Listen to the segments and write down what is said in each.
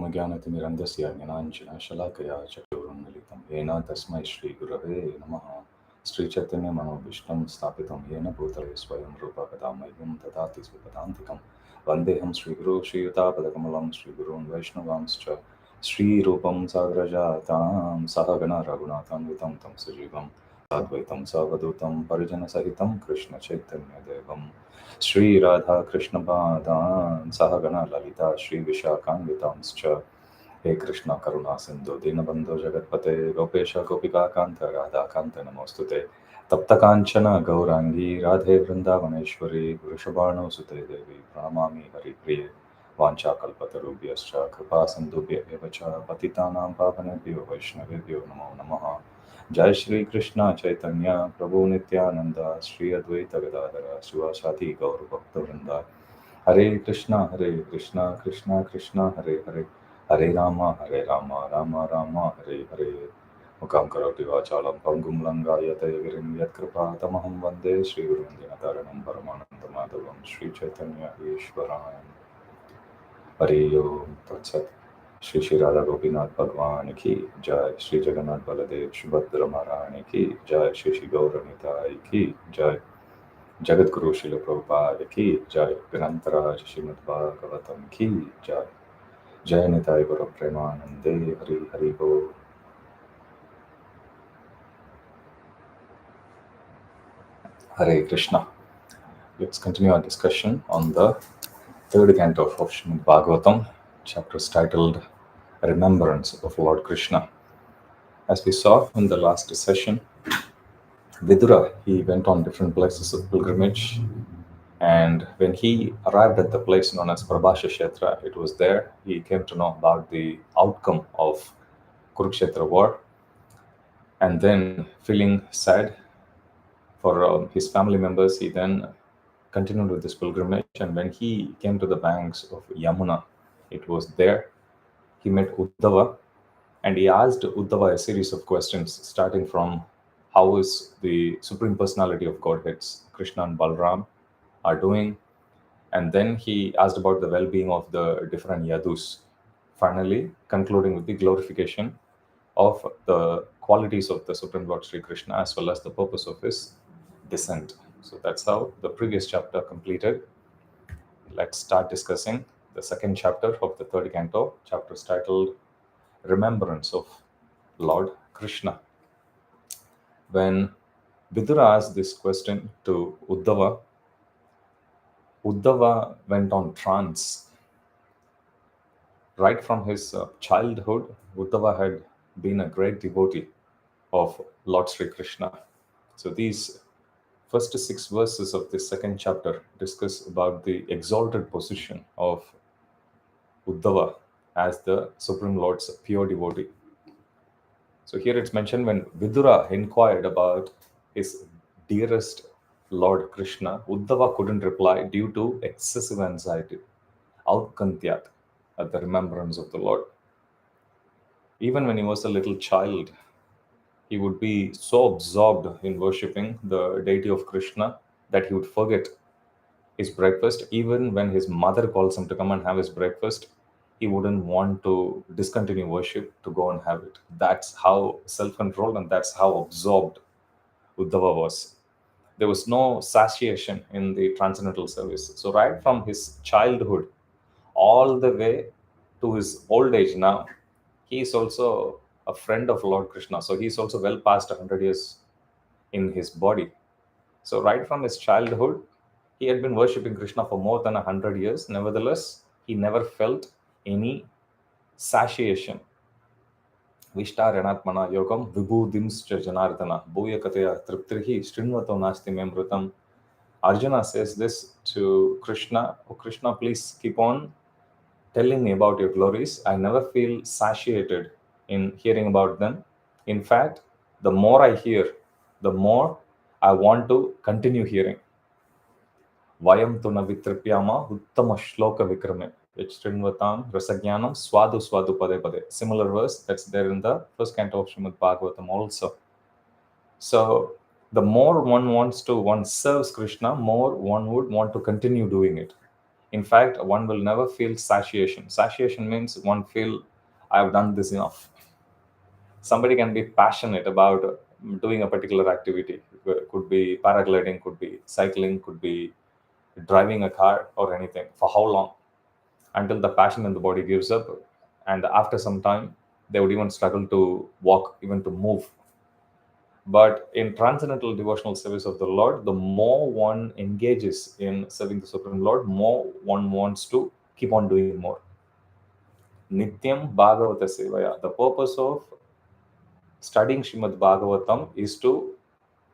अज्ञानतिमिरन्दस्य ज्ञानाञ्जनशलाकया चक्षुरुन्मिलितं येन तस्मै श्रीगुरवे नमः। श्रीचैतन्यमनोभीष्टं स्थापितं येन भूतले स्वयं रूपा कदा मह्यं ददाति स्वपदान्तिकं। वन्देऽहं श्रीगुरो श्रीयुतापदकमलं श्रीगुरून् वैष्णवांश्च श्रीरूपं साग्रजातां सहगण रघुनाथान्वितं तं सजीवं साद्वैतं सावधूतं परिजनसहितं कृष्णचैतन्यदेवं श्रीराधाकृष्णपादान् सहगण ललिता श्रीविशाखान्वितांश्च। हे कृष्ण करुणा सिन्धु दीनबन्धो जगत्पते गोपेश गोपिकान्त राधाकान्त नमोऽस्तुते। तप्तकाञ्चन गौराङ्गी राधे वृन्दावनेश्वरी वृषभानुसुते देवी प्रणमामि हरिप्रिये। वाञ्छाकल्पतरुभ्यश्च कृपा सिन्धुभ्य एव च पतितानां पावनेभ्यो वैष्णवेभ्यो नमो नमः। जय श्री कृष्ण चैतन्य प्रभु नित्यानंद श्री अद्वैत गदाधर शिवासादि गौरभक्तवृंद। हरे कृष्णा कृष्णा कृष्ण हरे हरे, हरे राम राम राम हरे हरे। मुखं करोति वाचालं पङ्गुं लङ्घयते गिरिं यत्कृपातमहं वन्दे श्रीगुरुं दीनतारिणं परमानन्दमाधवं श्रीचैतन्य ईश्वराय हरि ओम तत्सत्। श्री श्री राधा गोपीनाथ भगवान की जय, श्री जगन्नाथ बलदेव सुभद्र महारानी की जय, श्री श्री गौरनिताई की जय, जगत गुरु शिल प्रभुपाद की जय, ग्रंथराज श्रीमद्भागवतम की जय। जय निताय गुरु प्रेमानंदे हरि हरि बोल। Hare Krishna. Let's continue our discussion on the third canto of Srimad Bhagavatam, chapters titled Remembrance of Lord Krishna. As we saw in the last session, Vidura, he went on different places of pilgrimage, and when he arrived at the place known as Prabhasha Kshetra, it was there he came to know about the outcome of Kurukshetra war, and then feeling sad for his family members, he then continued with this pilgrimage, and when he came to the banks of Yamuna, it was there he met Uddhava, and he asked Uddhava a series of questions, starting from how is the Supreme Personality of Godheads, Krishna and Balram, are doing, and then he asked about the well-being of the different Yadus, finally concluding with the glorification of the qualities of the Supreme Lord Sri Krishna as well as the purpose of his descent. So that's how the previous chapter completed. Let's start discussing the second chapter of the third canto, chapters titled Remembrance of Lord Krishna. When Vidura asked this question to Uddhava, Uddhava went on trance. Right from his childhood, Uddhava had been a great devotee of Lord Sri Krishna. So these first 6 verses of this second chapter discuss about the exalted position of Uddhava as the Supreme Lord's pure devotee. So here it's mentioned when Vidura inquired about his dearest Lord Krishna, Uddhava couldn't reply due to excessive anxiety, outkantyat, at the remembrance of the Lord. Even when he was a little child, he would be so absorbed in worshipping the deity of Krishna that he would forget his breakfast. Even when his mother calls him to come and have his breakfast, he wouldn't want to discontinue worship to go and have it. That's how self-controlled and that's how absorbed Uddhava was. There was no satiation in the transcendental service. So right from his childhood all the way to his old age now, he is also a friend of Lord Krishna. So he is also well past 100 years in his body. So right from his childhood, he had been worshipping Krishna for more than 100 years. Nevertheless, he never felt any satiation. Vishtaranatmana yogam vibhudimscha janardana bhuyakataya triptrihi shrinvato nasti memrutam. Arjuna says this to Krishna, "Oh Krishna, please keep on telling me about your glories. I never feel satiated in hearing about them. In fact, the more I hear, the more I want to continue hearing. Vayam tu na vitripyama uttama shloka vikrame. Yachrinvatam rasagyanam swadu swadu pade pade." Similar verse that's there in the first canto of Srimad Bhagavatam also. So the more one serves Krishna, more one would want to continue doing it. In fact, one will never feel satiation. Satiation means one feel, I have done this enough. Somebody can be passionate about doing a particular activity. It could be paragliding, could be cycling, could be driving a car or anything. For how long? Until the passion in the body gives up, and after some time they would even struggle to walk, even to move. But in transcendental devotional service of the Lord, the more one engages in serving the Supreme Lord, more one wants to keep on doing more. Nityam Bhagavata Sevaya. The purpose of studying Srimad Bhagavatam is to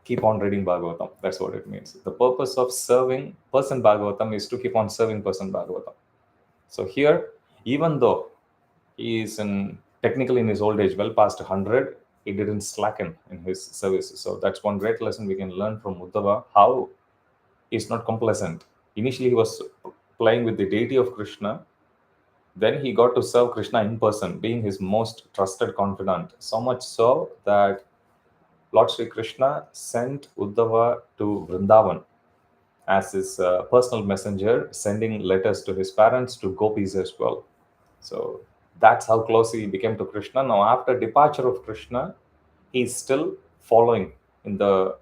keep on reading Bhagavatam. That's what it means. The purpose of serving person Bhagavatam is to keep on serving person Bhagavatam. So here, even though he is technically in his old age, well past 100, he didn't slacken in his service. So that's one great lesson we can learn from Uddhava, how he's not complacent. Initially, he was playing with the deity of Krishna. Then he got to serve Krishna in person, being his most trusted confidant. So much so that Lord Sri Krishna sent Uddhava to Vrindavan as his personal messenger, sending letters to his parents, to gopis as well. So that's how close he became to Krishna. Now, after departure of Krishna, he is still following in the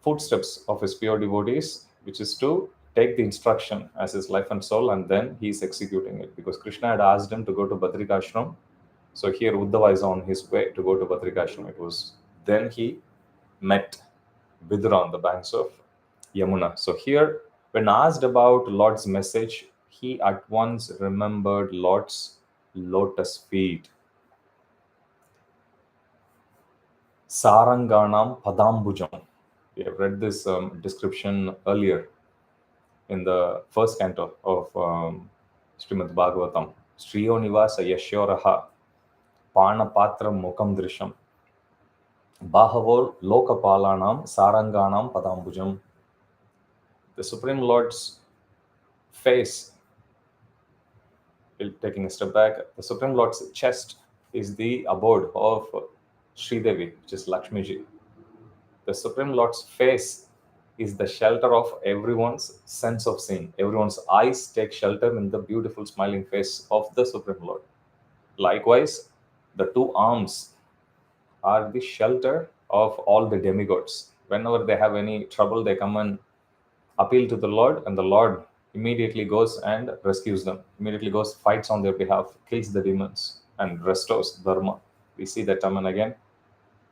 footsteps of his pure devotees, which is to take the instruction as his life and soul, and then he is executing it. Because Krishna had asked him to go to Badrikashram. So here Uddhava is on his way to go to Badrikashram. It was then he met Vidura on the banks of Yamuna. So here, when asked about Lord's message, he at once remembered Lord's lotus feet. Saranganam Padambujam. We have read this description earlier in the first canto of Srimad Bhagavatam. Striyo Nivasa Yashyoraha Panapatra Mukam Drisham Bahavol Lokapalanam Saranganam Padambujam. The Supreme Lord's face, taking a step back, the Supreme Lord's chest is the abode of Sridevi, which is Lakshmiji. The Supreme Lord's face is the shelter of everyone's sense of seeing. Everyone's eyes take shelter in the beautiful smiling face of the Supreme Lord. Likewise, the two arms are the shelter of all the demigods. Whenever they have any trouble, they come and appeal to the Lord, and the Lord immediately goes and rescues them, immediately goes, fights on their behalf, kills the demons, and restores Dharma. We see that time and again.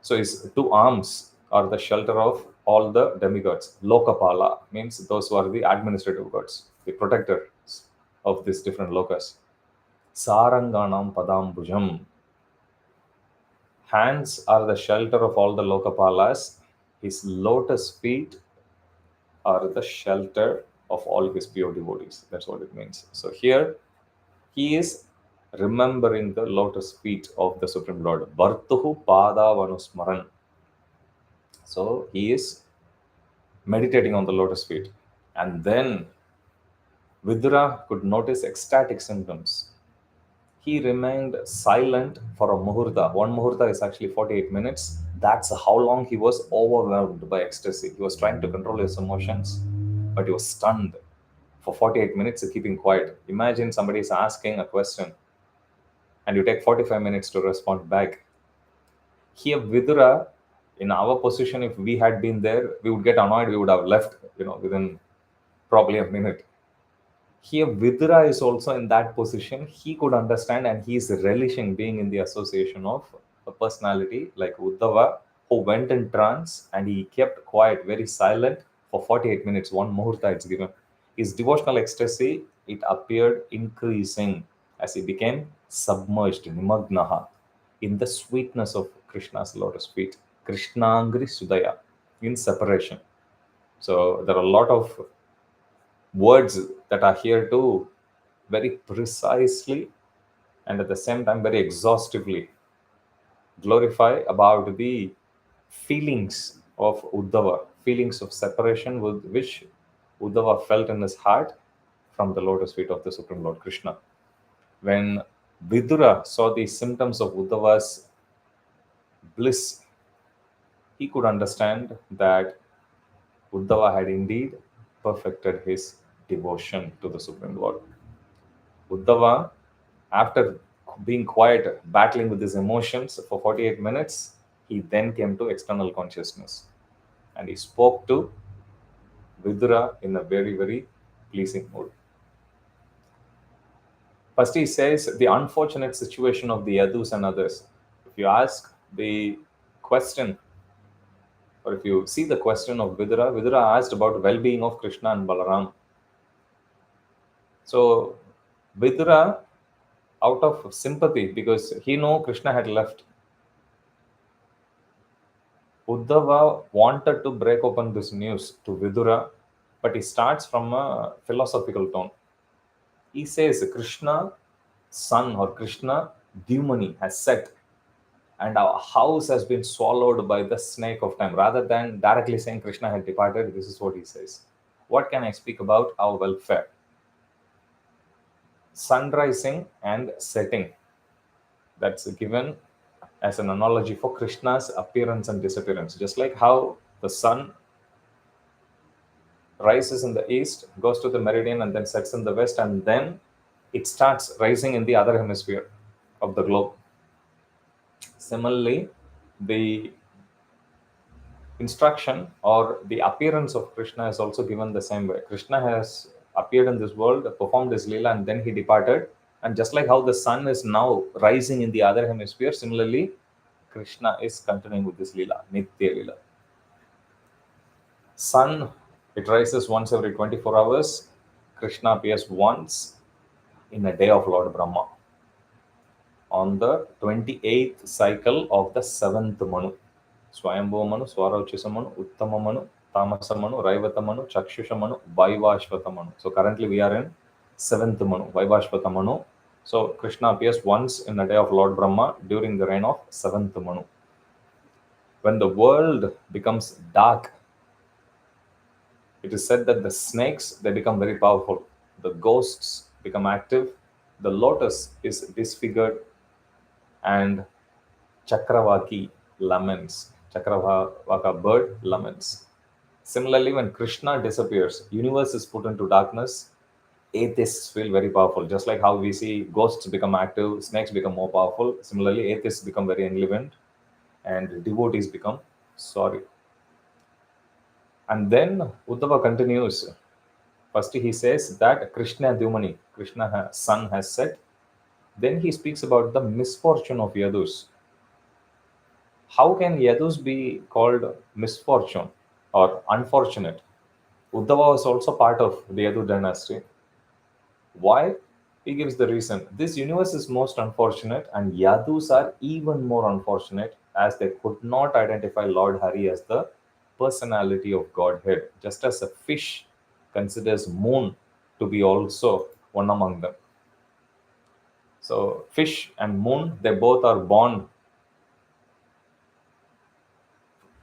So his two arms are the shelter of all the demigods. Lokapala means those who are the administrative gods, the protectors of these different lokas. Saranganam Padambujam. Hands are the shelter of all the Lokapalas. His lotus feet are the shelter of all his pure devotees. That's what it means. So here he is remembering the lotus feet of the Supreme Lord. Vartuhu Pada Vanusmaran. So he is meditating on the lotus feet. And then Vidura could notice ecstatic symptoms. He remained silent for a muhurta. One muhurta is actually 48 minutes. That's how long he was overwhelmed by ecstasy. He was trying to control his emotions, but he was stunned for 48 minutes, keeping quiet. Imagine somebody is asking a question and you take 45 minutes to respond back. Here, Vidura, in our position, if we had been there, we would get annoyed, we would have left, within probably a minute. Here, Vidura is also in that position. He could understand and he is relishing being in the association of a personality like Uddhava, who went in trance and he kept quiet, very silent for 48 minutes. One muhurta it's given. His devotional ecstasy, it appeared increasing as he became submerged, nimagnaha, in the sweetness of Krishna's lotus feet. Krishnangri Sudaya, in separation. So there are a lot of words that are here to very precisely and at the same time very exhaustively glorify about the feelings of Uddhava, feelings of separation with which Uddhava felt in his heart from the lotus feet of the Supreme Lord Krishna. When Vidura saw the symptoms of Uddhava's bliss, he could understand that Uddhava had indeed perfected his devotion to the Supreme Lord. Uddhava, after being quiet, battling with his emotions for 48 minutes, he then came to external consciousness and he spoke to Vidura in a very, very pleasing mood. First, he says the unfortunate situation of the Yadus and others. If you ask the question, or if you see the question of Vidura, Vidura asked about well-being of Krishna and Balaram. So Vidura, out of sympathy, because he know Krishna had left, Uddhava wanted to break open this news to Vidura, but he starts from a philosophical tone. He says Krishna, sun or Krishna, Dhumani has set, and our house has been swallowed by the snake of time. Rather than directly saying Krishna had departed, this is what he says. What can I speak about our welfare? Sun rising and setting. That's given as an analogy for Krishna's appearance and disappearance. Just like how the sun rises in the east, goes to the meridian, and then sets in the west, and then it starts rising in the other hemisphere of the globe. Similarly, the instruction or the appearance of Krishna is also given the same way. Krishna has appeared in this world, performed his Leela, and then he departed. And just like how the sun is now rising in the other hemisphere, similarly, Krishna is continuing with this Leela, Nitya Leela. Sun, it rises once every 24 hours. Krishna appears once in a day of Lord Brahma on the 28th cycle of the 7th Manu. Swayambhu Manu, Swarauchisa Manu, Uttama Manu, Tamasa Manu, Raivata Manu, Chakshusha Manu, Vaivashvata Manu. So currently we are in 7th Manu, Vaivashvata Manu. So Krishna appears once in the day of Lord Brahma during the reign of 7th Manu. When the world becomes dark, it is said that the snakes, they become very powerful. The ghosts become active. The lotus is disfigured and Chakravaki laments. Chakravaka bird laments. Similarly, when Krishna disappears, universe is put into darkness. Atheists feel very powerful. Just like how we see ghosts become active, snakes become more powerful. Similarly, atheists become very irrelevant and devotees become sorry. And then Uddhava continues. First, he says that Krishna Dhumani, Krishna sun has set. Then he speaks about the misfortune of Yadus. How can Yadus be called misfortune or unfortunate? Uddhava was also part of the Yadu dynasty. Why? He gives the reason. This universe is most unfortunate, and Yadus are even more unfortunate as they could not identify Lord Hari as the personality of Godhead, just as a fish considers moon to be also one among them. So, fish and moon, they both are born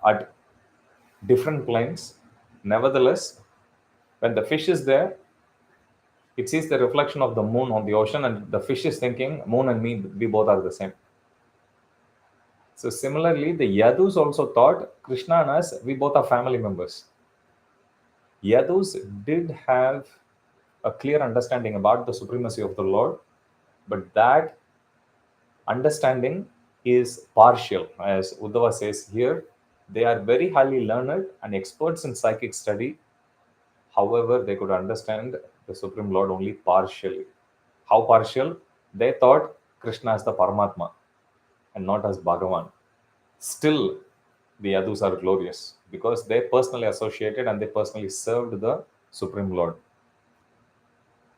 at different planes. Nevertheless, when the fish is there, it sees the reflection of the moon on the ocean, and the fish is thinking, moon and me, we both are the same. So similarly, the Yadus also thought Krishna and us, we both are family members. Yadus did have a clear understanding about the supremacy of the Lord, but that understanding is partial. As Uddhava says here, they are very highly learned and experts in psychic study. However, they could understand the Supreme Lord only partially. How partial? They thought Krishna as the Paramatma and not as Bhagavan. Still, the Yadus are glorious because they personally associated and they personally served the Supreme Lord.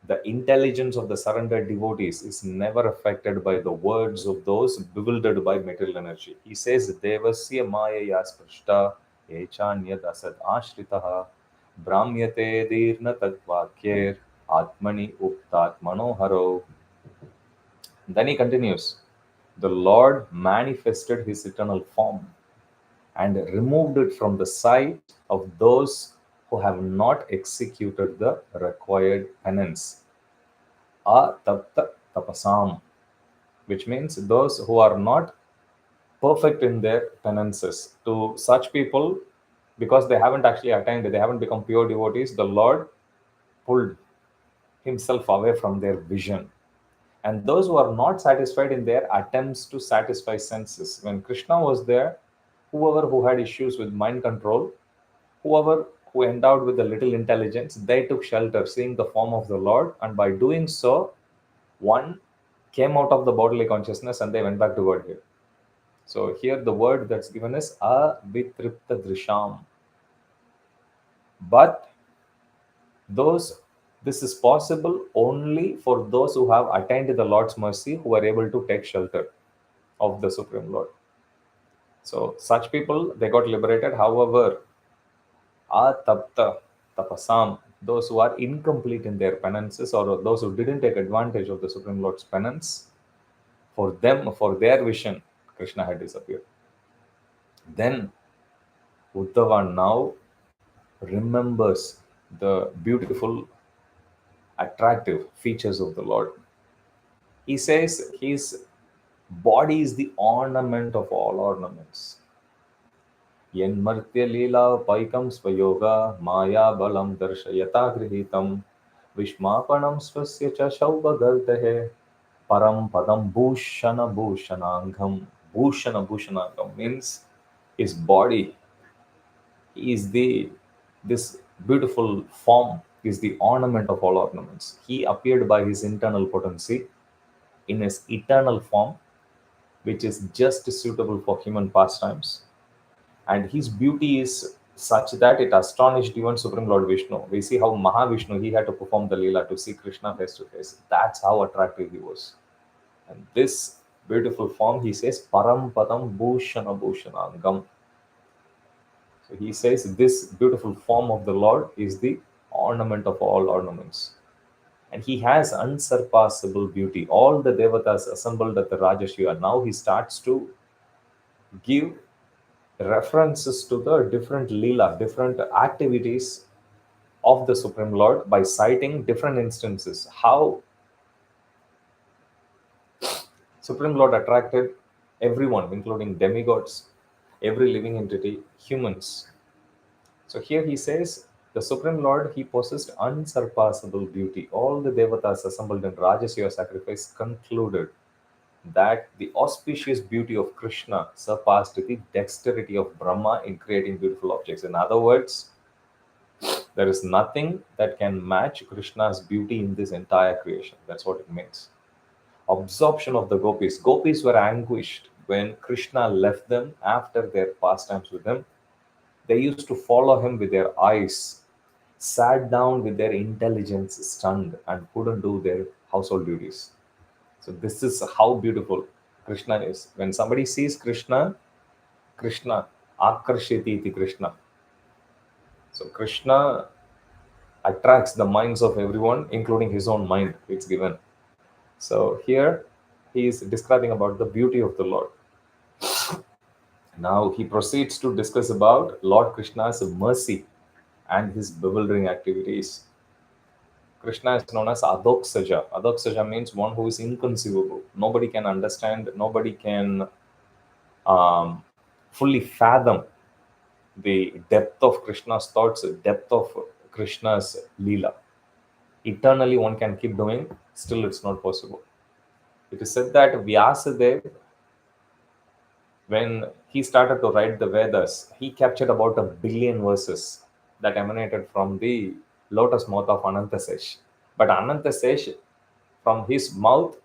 The intelligence of the surrendered devotees is never affected by the words of those bewildered by material energy. He says, Devasya Maya Sprishta Echanyad Asad Ashritaha Brahmyate Dirna Tadvakyir Atmani Uptat Manoharo. Then he continues, the Lord manifested his eternal form and removed it from the sight of those who have not executed the required penance. Atapta tapasam, which means those who are not perfect in their penances. To such people, because they haven't actually attained, they haven't become pure devotees, the Lord pulled himself away from their vision. And those who are not satisfied in their attempts to satisfy senses. When Krishna was there, whoever who had issues with mind control, whoever who endowed with a little intelligence, they took shelter, seeing the form of the Lord, and by doing so, one came out of the bodily consciousness and they went back to Godhead. So here the word that's given is avitripta drisham. But those this is possible only for those who have attained the Lord's mercy, who are able to take shelter of the Supreme Lord. So such people they got liberated. However, atapta tapasam, those who are incomplete in their penances or those who didn't take advantage of the Supreme Lord's penance, for them, for their vision, Krishna had disappeared. Then Uddhava now remembers the beautiful, attractive features of the Lord. He says his body is the ornament of all ornaments. Yenmartya Leela Paikam Swayoga Maya Balam Darshayata Grihitam Vishmapanam Swasya Cha Shaubagartahe Param Padam Bhushana Bhushanangam. Bhushana Bhushanangam means his body is the this beautiful form is the ornament of all ornaments. He appeared by his internal potency in his eternal form, which is just suitable for human pastimes. And his beauty is such that it astonished even Supreme Lord Vishnu. We see how Mahavishnu he had to perform the Leela to see Krishna face to face. That's how attractive he was. And this beautiful form, he says, Param Padam Bhushana Bhushanangam. So he says this beautiful form of the Lord is the ornament of all ornaments. And he has unsurpassable beauty. All the devatas assembled at the Rajashya, now he starts to give references to the different Leela, different activities of the Supreme Lord by citing different instances. How Supreme Lord attracted everyone, including demigods, every living entity, humans. So here he says, the Supreme Lord, he possessed unsurpassable beauty. All the devatas assembled in Rajasya sacrifice concluded that the auspicious beauty of Krishna surpassed the dexterity of Brahma in creating beautiful objects. In other words, there is nothing that can match Krishna's beauty in this entire creation. That's what it means. Absorption of the gopis. Gopis were anguished when Krishna left them after their pastimes with him. They used to follow him with their eyes, sat down with their intelligence stunned, and couldn't do their household duties. So this is how beautiful Krishna is. When somebody sees Krishna, Krishna, Akarshiti iti Krishna. So Krishna attracts the minds of everyone, including his own mind. It's given. So here he is describing about the beauty of the Lord. Now he proceeds to discuss about Lord Krishna's mercy and his bewildering activities. Krishna is known as Adoksaja. Adoksaja means one who is inconceivable. Nobody can understand, nobody can um, fully fathom the depth of Krishna's thoughts, the depth of Krishna's Leela. Eternally, one can keep doing, still, it's not possible. It is said that Vyasadeva, when he started to write the Vedas, he captured about 1 billion verses that emanated from the lotus mouth of Anantasesh. But Anantasesh, from his mouth,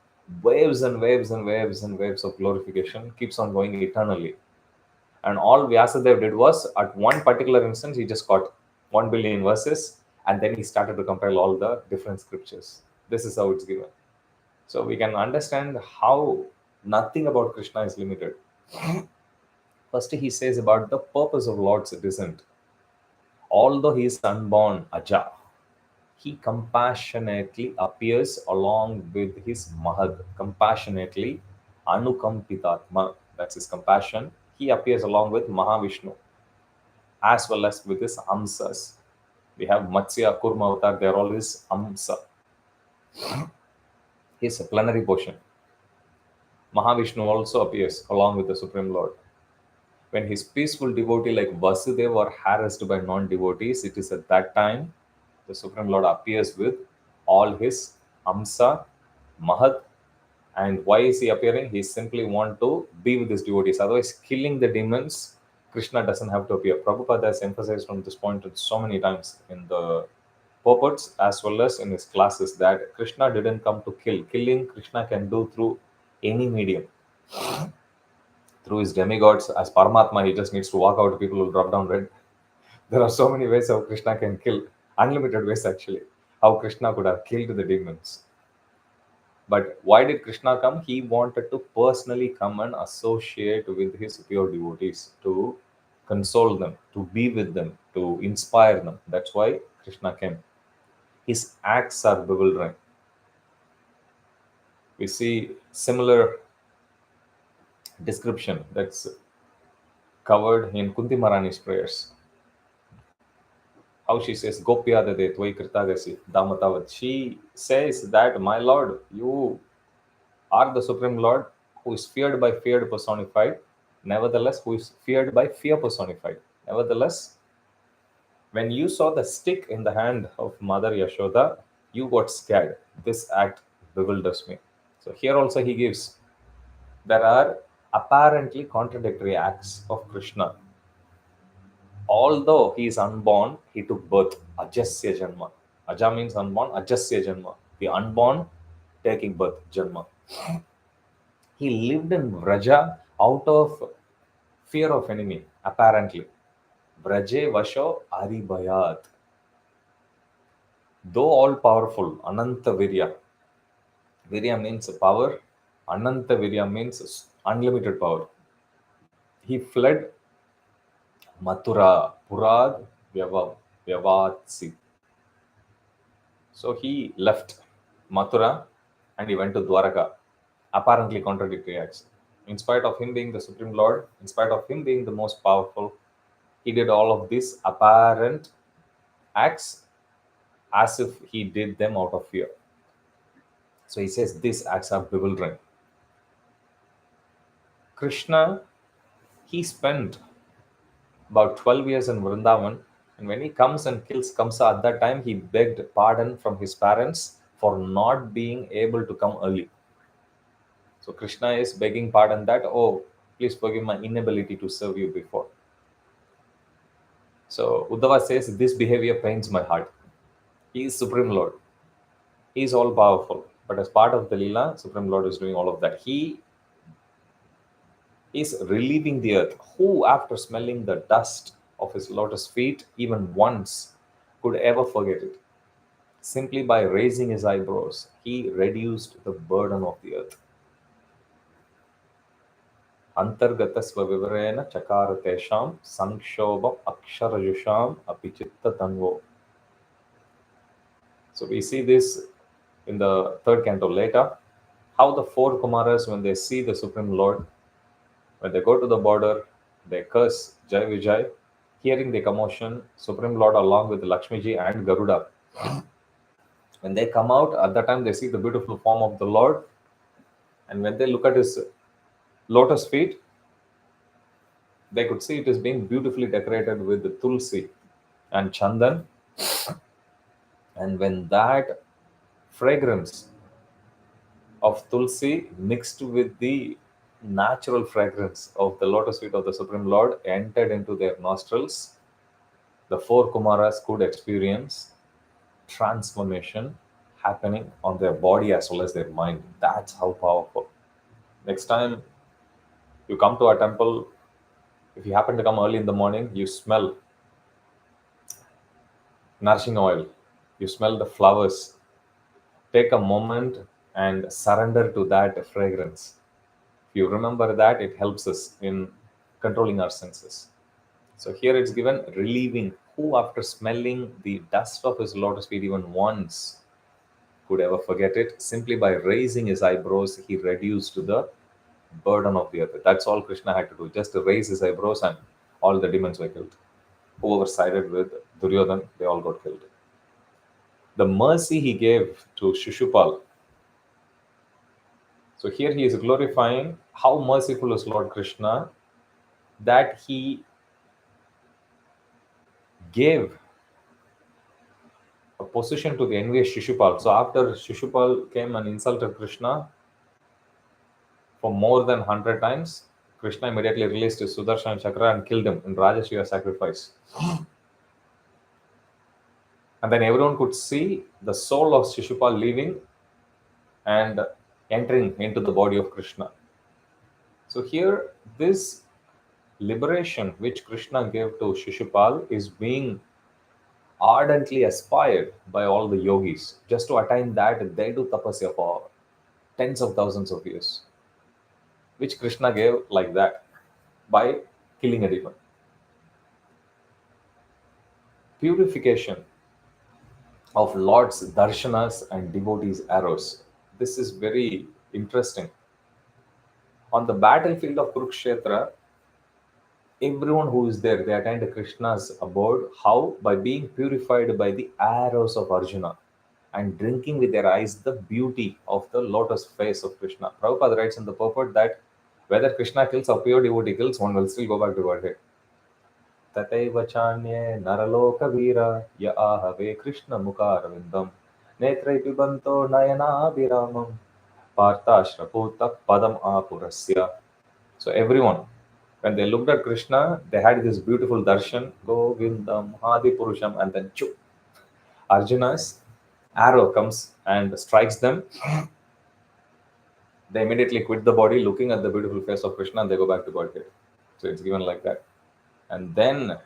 waves and waves and waves and waves of glorification keeps on going eternally. And all Vyasadeva did was, at one particular instance, he just got 1 billion verses and then he started to compile all the different scriptures. This is how it's given. So we can understand how nothing about Krishna is limited. First, he says about the purpose of Lord's descent. Although he is unborn, Aja, he compassionately appears along with his Mahad, compassionately, Anukampitatma, that's his compassion. He appears along with Mahavishnu as well as with his Amsas. We have Matsya, Kurma Avatar, they are all his Amsa, his plenary portion. Mahavishnu also appears along with the Supreme Lord. When his peaceful devotee like Vasudeva are harassed by non devotees, it is at that time The Supreme Lord appears with all his Amsa, Mahat, and why is he appearing? He simply want to be with his devotees. Otherwise, killing the demons, Krishna doesn't have to appear. Prabhupada has emphasized on this point so many times in the purports as well as in his classes that Krishna didn't come to kill. Killing Krishna can do through any medium. Through his demigods, as Paramatma, he just needs to walk out, people will drop down red. There are so many ways how Krishna can kill, unlimited ways actually, how Krishna could have killed the demons. But why did Krishna come? He wanted to personally come and associate with his pure devotees, to console them, to be with them, to inspire them. That's why Krishna came. His acts are bewildering. We see similar description that's covered in Kunti Maharani's prayers. How she says, Gopyadade Tvai Kritagasi Damatavat. She says that, my Lord, you are the Supreme Lord who is feared by fear personified, nevertheless, who is feared by fear personified. Nevertheless, when you saw the stick in the hand of Mother Yashoda, you got scared. This act bewilders me. So here also he gives, there are apparently contradictory acts of Krishna. Although he is unborn, he took birth. Ajasya Janma. Aja means unborn, Ajasya Janma. The unborn taking birth, Janma. He lived in Vraja out of fear of enemy, apparently. Vraje Vasho Aribayat. Though all powerful, Ananta Virya. Virya means power, Ananta Virya means unlimited power. He fled Mathura, Purad Vyavatsi. So he left Mathura and he went to Dwaraka, apparently contradictory acts. In spite of him being the Supreme Lord, in spite of him being the most powerful, he did all of these apparent acts as if he did them out of fear. So he says these acts are bewildering. Krishna, he spent about 12 years in Vrindavan, and when he comes and kills Kamsa, at that time he begged pardon from his parents for not being able to come early. So Krishna is begging pardon that, oh, please forgive my inability to serve you before. So Uddhava says, this behavior pains my heart. He is Supreme Lord. He is all powerful. But as part of the Leela, Supreme Lord is doing all of that. He is relieving the earth. Who, after smelling the dust of his lotus feet, even once could ever forget it? Simply by raising his eyebrows, he reduced the burden of the earth. Antargatasva chakara tesham sanshobham aksharajusham apichitta tanvo. So we see this in the third canto later, how the four Kumaras, when they see the Supreme Lord, when they go to the border, they curse Jai Vijay. Hearing the commotion, Supreme Lord along with Lakshmiji and Garuda, when they come out, at that time they see the beautiful form of the Lord, and when they look at his lotus feet, they could see it is being beautifully decorated with the tulsi and chandan. And when that fragrance of tulsi mixed with the natural fragrance of the lotus feet of the Supreme Lord entered into their nostrils, the four Kumaras could experience transformation happening on their body as well as their mind. That's how powerful. Next time you come to a temple, if you happen to come early in the morning, you smell nourishing oil, you smell the flowers. Take a moment and surrender to that fragrance. If you remember that, it helps us in controlling our senses. So here it's given relieving. Who, after smelling the dust of his lotus feet even once, could ever forget it? Simply by raising his eyebrows, he reduced the burden of the earth. That's all Krishna had to do, just to raise his eyebrows, and all the demons were killed. Whoever sided with Duryodhan, they all got killed. The mercy he gave to Shishupal. So here he is glorifying how merciful is Lord Krishna, that he gave a position to the envious Shishupal. So after Shishupal came and insulted Krishna for more than 100 times, Krishna immediately released his Sudarshan Chakra and killed him in Rajasuya sacrifice. And then everyone could see the soul of Shishupal leaving and entering into the body of Krishna. So here, this liberation which Krishna gave to Shishupal is being ardently aspired by all the yogis. Just to attain that, they do tapasya for tens of thousands of years, which Krishna gave like that by killing a demon. Purification of Lord's darshanas and devotees' arrows. This is very interesting. On the battlefield of Kurukshetra, everyone who is there, they attend Krishna's abode. How? By being purified by the arrows of Arjuna and drinking with their eyes the beauty of the lotus face of Krishna. Prabhupada writes in the purport that whether Krishna kills or pure devotee kills, one will still go back to Godhead. Tataiva chanye naraloka veera ya ahave Krishna mukaravindam netrai pibanto nayana viramam partashraputa padam apurasya. So everyone, when they looked at Krishna, they had this beautiful darshan, Govindam, Adi Purusham, and then chuk, Arjuna's arrow comes and strikes them. They immediately quit the body, looking at the beautiful face of Krishna, and they go back to Godhead. So it's given like that. And then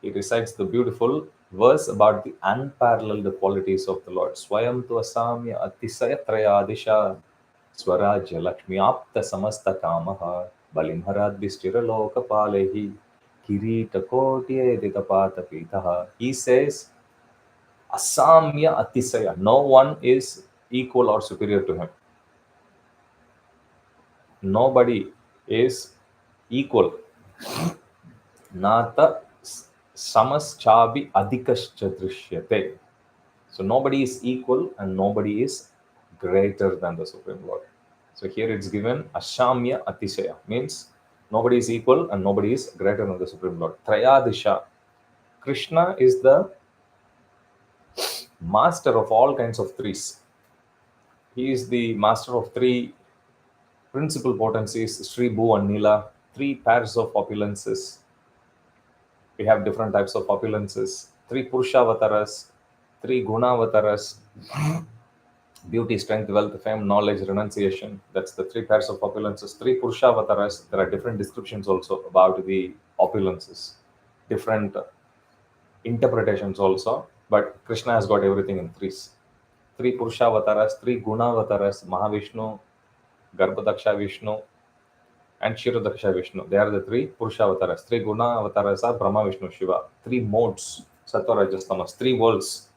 he recites the beautiful verse about the unparalleled qualities of the Lord. Swayam tu asamya atisaya trayadisha Swarajya Lakshmi Apta Samasta Kamaha Balimharad Bistira Loka Palehi Kirita Kotye Ditapata Pitaha. He says, Asamya Atisaya. No one is equal or superior to him. Nobody is equal. Nata Samas Chabi Adikascha Drishyate. So nobody is equal and nobody is greater than the Supreme Lord. So here it's given Ashamya Atisaya, means nobody is equal and nobody is greater than the Supreme Lord. Trayadisha. Krishna is the master of all kinds of threes. He is the master of three principal potencies, Sri Bhu and Nila, three pairs of opulences. We have different types of opulences, three Purushavasaras, three Gunavataras, beauty, strength, wealth, fame, knowledge, renunciation. That's the three pairs of opulences. Three Purushavasaras. There are different descriptions also about the opulences, different interpretations also. But Krishna has got everything in threes. Three Purushavasaras, three Gunavataras, Mahavishnu, Garbhadaksha Vishnu, and Shiradaksha Vishnu. They are the three Purushavasaras. Three Gunavataras are Brahma, Vishnu, Shiva. Three modes, Sattva, Rajas, Tamas. Three worlds.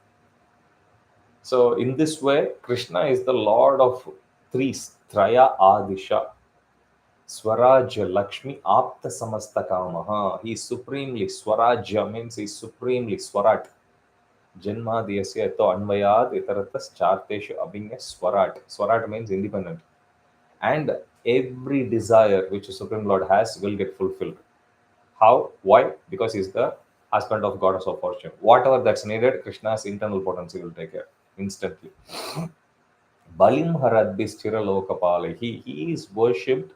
So in this way, Krishna is the Lord of three, Traya Adisha. Swarajya Lakshmi Apta Samasta Kamaha. He is supremely, Swarajya means he is supremely Swarat. Janma Diyasya Eto Anvayad Itaratas Charteshu Abhinya Swarat. Swarat means independent. And every desire which the Supreme Lord has will get fulfilled. How? Why? Because he is the husband of goddess of fortune. Whatever that's needed, Krishna's internal potency will take care instantly. Balim Haradbistira Lokapale. He is worshipped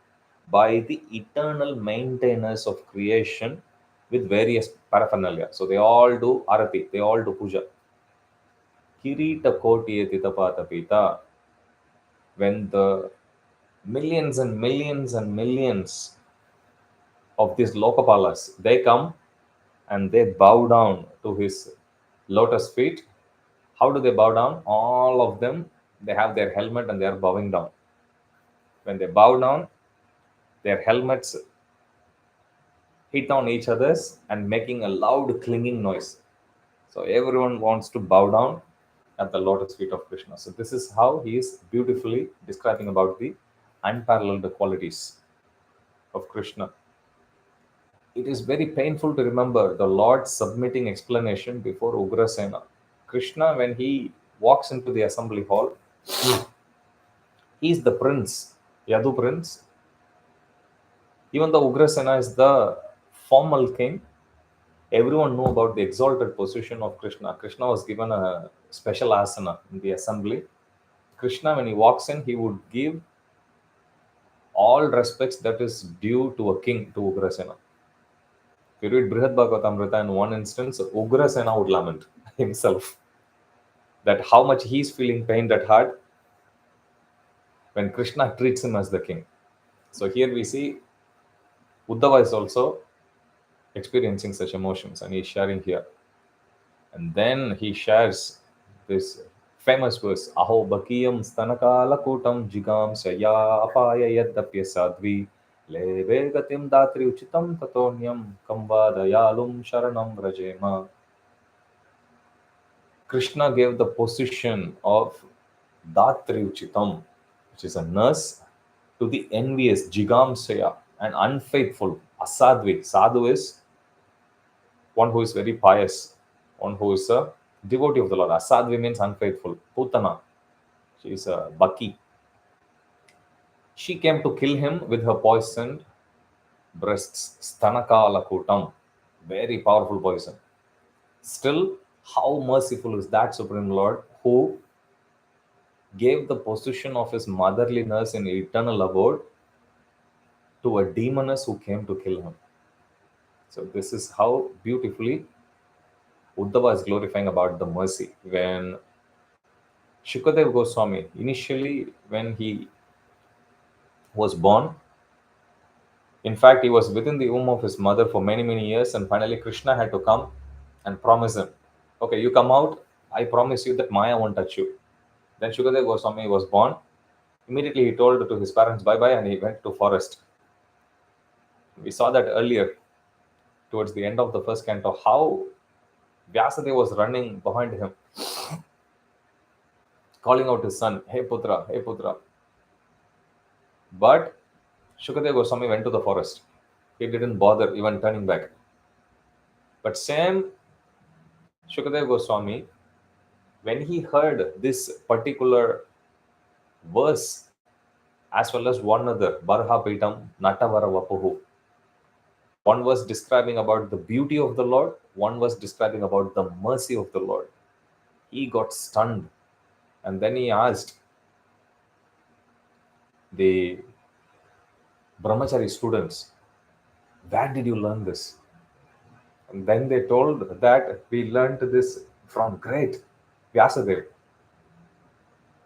by the eternal maintainers of creation with various paraphernalia. So they all do arati, they all do puja. Kirita Koti Titapata Pita. When the millions and millions and millions of these Lokapalas, they come and they bow down to his lotus feet. How do they bow down? All of them, they have their helmet and they are bowing down. When they bow down, their helmets hit on each other's and making a loud clinging noise. So everyone wants to bow down at the lotus feet of Krishna. So this is how he is beautifully describing about the unparalleled qualities of Krishna. It is very painful to remember the Lord submitting explanation before Ugrasena. Krishna, when he walks into the assembly hall, he is the prince, Yadu prince. Even though Ugrasena is the formal king, everyone knew about the exalted position of Krishna. Krishna was given a special asana in the assembly. Krishna, when he walks in, he would give all respects that is due to a king, to Ugrasena. If you read Brihad Bhagavatamrita, in one instance, Ugrasena would lament himself that how much he's feeling pained at heart when Krishna treats him as the king. So here we see Uddhava is also experiencing such emotions and he's sharing here. And then he shares this famous verse, Aho Bakiyam Stanakala Kutam Jigam Saya Apaya Yadapya Sadvi Leve Gatim Datri Uchitam Tatonyam Kambadayalum Sharanam Rajema. Krishna gave the position of Datri Uchitam, which is a nurse, to the envious Jigam Saya and unfaithful Asadvi. Sadhu is one who is very pious, one who is a devotee of the Lord. Asadvi means unfaithful. Putana, she is a Baki. She came to kill him with her poisoned breasts. Stanakala Kutam. Very powerful poison. Still, how merciful is that Supreme Lord who gave the position of his motherliness in eternal abode to a demoness who came to kill him. So this is how beautifully Uddhava is glorifying about the mercy. When Shukadev Goswami, initially when he was born, in fact, he was within the womb of his mother for many, many years, and finally Krishna had to come and promise him, okay, you come out, I promise you that Maya won't touch you. Then Shukadev Goswami was born. Immediately he told to his parents bye-bye and he went to forest. We saw that earlier towards the end of the first canto, how Vyasadeva was running behind him, calling out his son, hey Putra, hey Putra. But Shukadeva Goswami went to the forest. He didn't bother even turning back. But same Shukadeva Goswami, when he heard this particular verse, as well as one other, Barha Pitam Natavara Vapuhu, one was describing about the beauty of the Lord, one was describing about the mercy of the Lord. He got stunned. And then he asked the brahmachari students, where did you learn this? And then they told that we learned this from great Vyasadeva.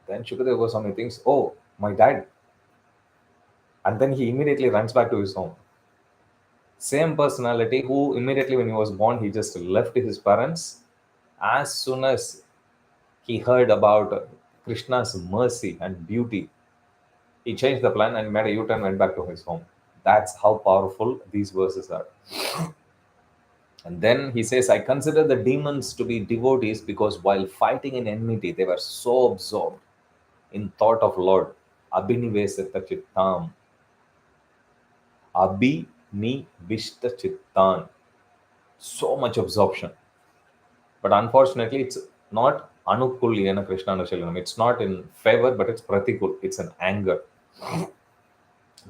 Then Shukadeva Goswami thinks, oh, my dad. And then he immediately runs back to his home. Same personality who immediately when he was born, he just left his parents. As soon as he heard about Krishna's mercy and beauty, he changed the plan and made a U-turn and went back to his home. That's how powerful these verses are. And then he says, I consider the demons to be devotees because while fighting in enmity, they were so absorbed in thought of Lord. Abhinivesata chittam. Abhinivishta chittan. So much absorption. But unfortunately, it's not anukulyena Krishna Anushalayanam. It's not in favor, but it's pratikul. It's an anger.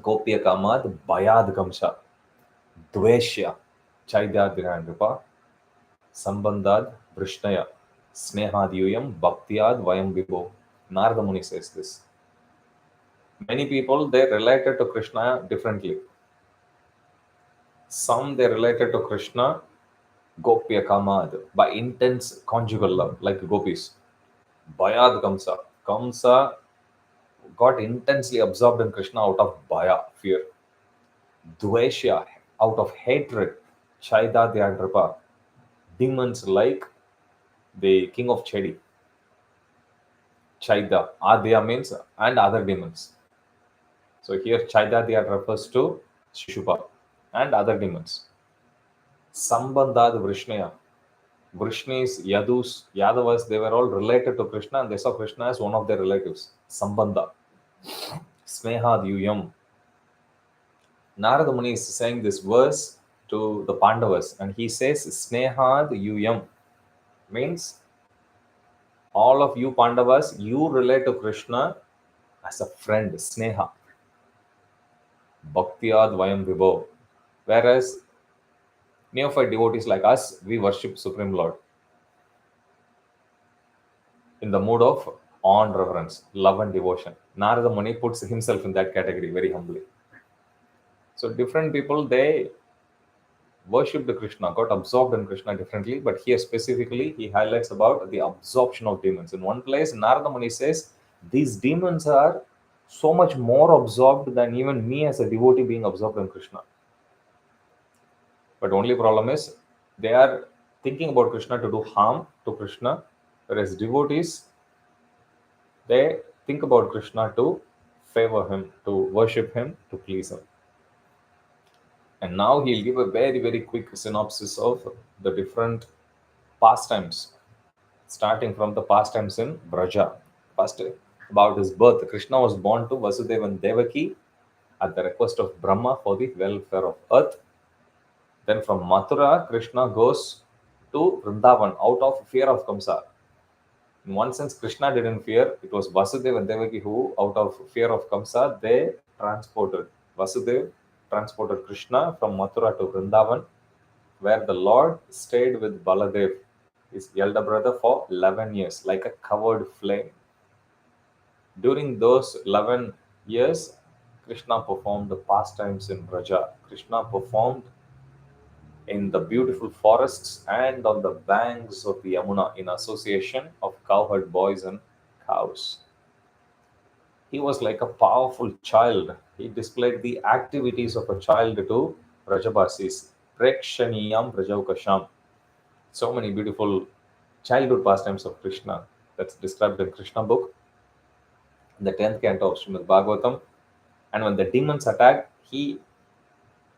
Gopya kamad bayad kamsha. Dveshya. Chaidadhirandripa. Sambandad Vrishnaya. Snehadiyam Bhaktyad Vayam Vibho. Narada Muni says this. Many people, they related to Krishna differently. Some they related to Krishna Gopya Kamad by intense conjugal love, like gopis. Bayad Kamsa. Kamsa got intensely absorbed in Krishna out of Baya, fear. Dveshya, out of hatred. Chaidadhyandrapa, demons like the king of Chedi. Chaida. Adya means and other demons. So here Chaidadya refers to Shishupal and other demons. Sambandad Vrishnaya. Vrishnis, Yadus, Yadavas, they were all related to Krishna and they saw Krishna as one of their relatives. Sambandha. Snehad Yuyam. Narada Muni is saying this verse to the Pandavas and he says Snehad Yuyam means all of you Pandavas, you relate to Krishna as a friend, Sneha. Bhaktyad Vayam Vibho. Whereas neophyte devotees like us, we worship Supreme Lord. in the mood of awe and reverence, love and devotion. Narada Muni puts himself in that category very humbly. So different people, they worshipped Krishna, got absorbed in Krishna differently, but here specifically he highlights about the absorption of demons. In one place, Narada Muni says, these demons are so much more absorbed than even me as a devotee being absorbed in Krishna. But only problem is they are thinking about Krishna to do harm to Krishna, whereas devotees, they think about Krishna to favor him, to worship him, to please him. And now he'll give a very, very quick synopsis of the different pastimes, starting from the pastimes in Braja. First, about his birth. Krishna was born to Vasudeva and Devaki at the request of Brahma for the welfare of earth. Then from Mathura, Krishna goes to Vrindavan out of fear of Kamsa. In one sense, Krishna didn't fear. It was Vasudeva and Devaki who, out of fear of Kamsa, they transported. Vasudeva transported Krishna from Mathura to Vrindavan, where the Lord stayed with Baladev, his elder brother, for 11 years, like a covered flame. During those 11 years, Krishna performed the pastimes in Braja. Krishna performed in the beautiful forests and on the banks of the Yamuna in association of cowherd boys and cows. He was like a powerful child. He displayed the activities of a child to Rajabasis. Prekshaniyam Prajaukasham. So many beautiful childhood pastimes of Krishna that's described in Krishna book, in the 10th canto of Srimad Bhagavatam. And when the demons attacked, he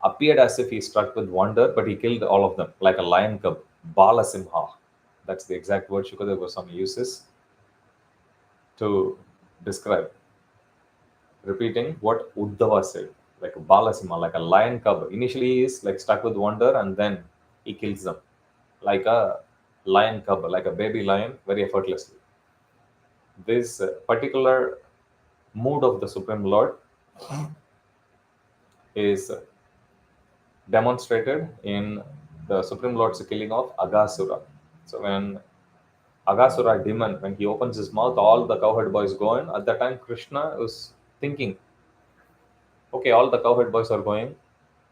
appeared as if he struck with wonder, but he killed all of them like a lion cub, Bala Simha. That's the exact word Shukadeva Goswami uses to describe, repeating what Uddhava said, like a Bala Simha, like a lion cub. Initially, he is like struck with wonder, and then he kills them like a lion cub, like a baby lion, very effortlessly. This particular mood of the Supreme Lord is demonstrated in the Supreme Lord's killing of Agasura. So when Agasura demon, when he opens his mouth, all the cowherd boys go in. At that time, Krishna was thinking, okay, all the cowherd boys are going.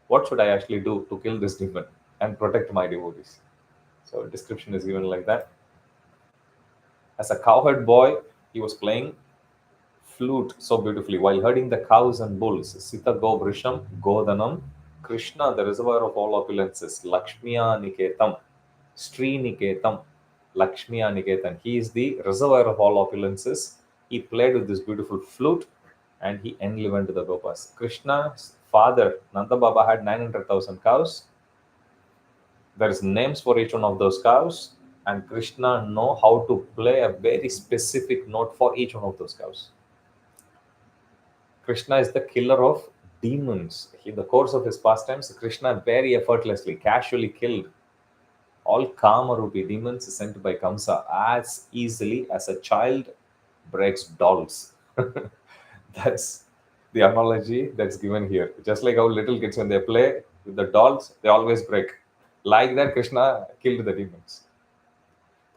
What should I actually do to kill this demon and protect my devotees? So description is given like that. As a cowherd boy, he was playing flute so beautifully while herding the cows and bulls. Sita Go Vrisham Godanam, Krishna, the reservoir of all opulences, Lakshmiya Niketam, Sri Niketam, Lakshmiya Niketan. He is the reservoir of all opulences. He played with this beautiful flute and he enlivened the Gopas. Krishna's father, Nanda Baba, had 900,000 cows. There is names for each one of those cows, and Krishna know how to play a very specific note for each one of those cows. Krishna is the killer of demons. In the course of his pastimes, Krishna very effortlessly, casually killed all Kamarupi demons sent by Kamsa as easily as a child breaks dolls. That's the analogy that's given here. Just like how little kids, when they play with the dolls, they always break. Like that, Krishna killed the demons.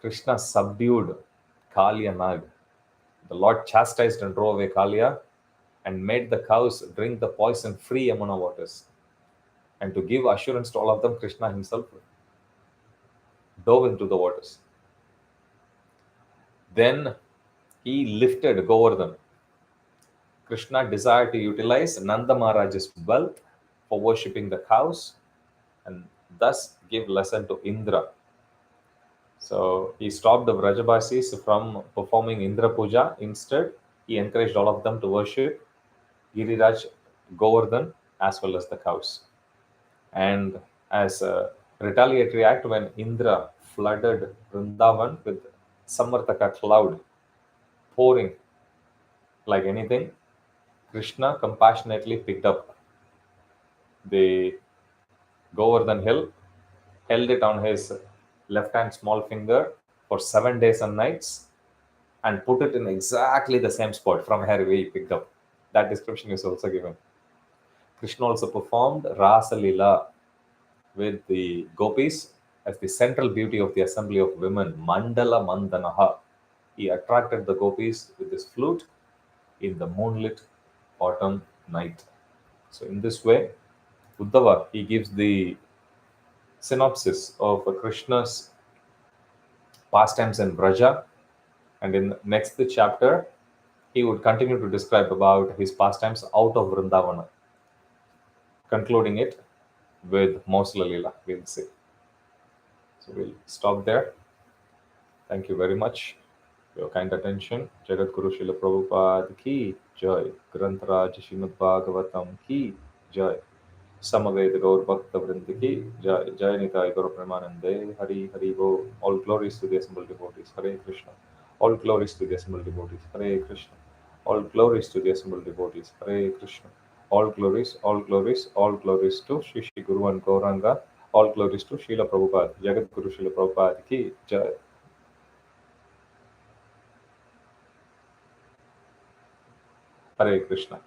Krishna subdued Kaliya Nag. The Lord chastised and drove away Kaliya and made the cows drink the poison-free Yamuna waters. And to give assurance to all of them, Krishna himself dove into the waters. Then he lifted Govardhan. Krishna desired to utilize Nanda Maharaj's wealth for worshipping the cows and thus give lesson to Indra. So he stopped the Vrajabasis from performing Indra Puja. Instead, he encouraged all of them to worship Giriraj Govardhan as well as the cows. And as a retaliatory act, when Indra flooded Vrindavan with Samartaka cloud pouring like anything, Krishna compassionately picked up the Govardhan hill, held it on his left hand small finger for 7 days and nights, and put it in exactly the same spot from where he picked up. That description is also given. Krishna also performed Rasa Leela with the gopis as the central beauty of the assembly of women, Mandala Mandanaha. He attracted the gopis with his flute in the moonlit autumn night. So, in this way, Uddhava he gives the synopsis of Krishna's pastimes in Braja, and in next chapter, he would continue to describe about his pastimes out of Vrindavana, concluding it with Mausala Leela, we'll say. So we'll stop there. Thank you very much for your kind attention. Jagat Guru Srila Prabhupada ki jai. Grantaraj Srimad Bhagavatam ki jai. Samaved Gaur Bhakta Vrinda ki jai. Jai Nitai Gaur Premanande. Hari Hari Bo. All glories to the assembled devotees. Hare Krishna. All glories to the assembled devotees. Hare Krishna. All glories to the assembled devotees. Hare Krishna. All glories to Shri Shri Guru and Gauranga. All glories to Srila Prabhupada. Jagat Guru Srila Prabhupada ki jai. Hare Krishna.